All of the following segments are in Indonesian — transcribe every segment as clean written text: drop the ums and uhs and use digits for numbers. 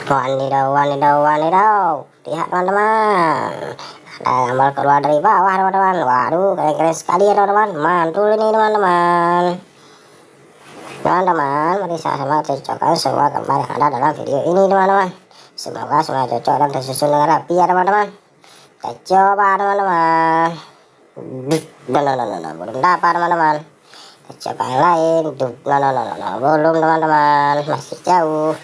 Wanidaw, wanidaw, wanidaw. Lihat teman-teman, ada gambar keluar dari bawah teman-teman. Waduh, keren-keren sekali ya teman-teman. Mantul ini teman-teman. Teman-teman, mari sama-sama cocokkan semua gambar yang ada dalam video ini teman-teman. Semoga semua cocok dan tersusun dengan rapi ya teman-teman. Kita coba teman-teman. Belum dapat teman-teman. Kita coba yang lain. Belum teman-teman, masih jauh.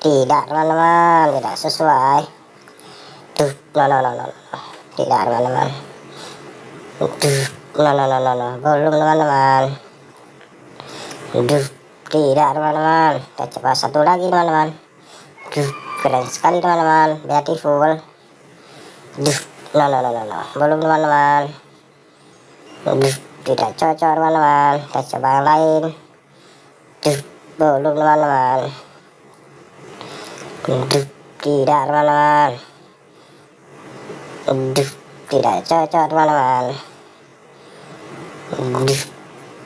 Tidak teman-teman, tidak sesuai. Tidak teman-teman. Belum teman-teman. Tidak teman-teman. Kita coba satu lagi teman-teman. Keren sekali teman-teman, beautiful. Belum teman-teman. Tidak cocok teman-teman. Kita coba yang lain. Belum teman-teman. Tidak teman-teman. Tidak cocok teman-teman.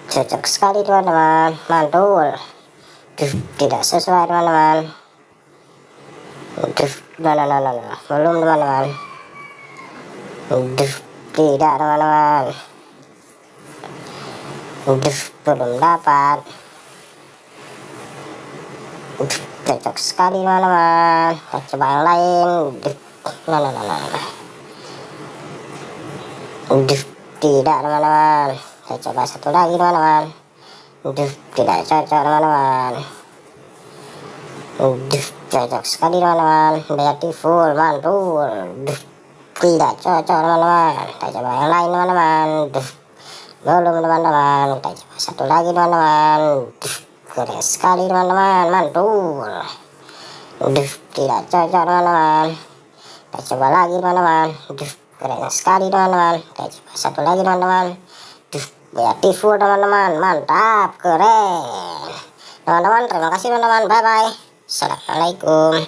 Cocok sekali teman-teman, mantul. Tidak sesuai teman-teman. Belum teman-teman. Tidak teman-teman. Belum dapat. Cocok sekali teman-teman. Kita coba yang lain. Tidak teman-teman. Saya coba satu lagi teman-teman. Tidak cocok teman-teman. Cocok sekali teman-teman, beautiful, mantul. Tidak cocok teman-teman. Kita coba yang lain teman-teman. Belum teman-teman. Kita coba satu lagi teman-teman. Keren sekali teman-teman, mantul. Tidak cocok teman-teman. Kita coba lagi teman-teman. Keren sekali teman-teman. Kita coba satu lagi teman-teman. Beautiful teman-teman, mantap, keren teman-teman. Terima kasih teman-teman, bye bye, assalamualaikum.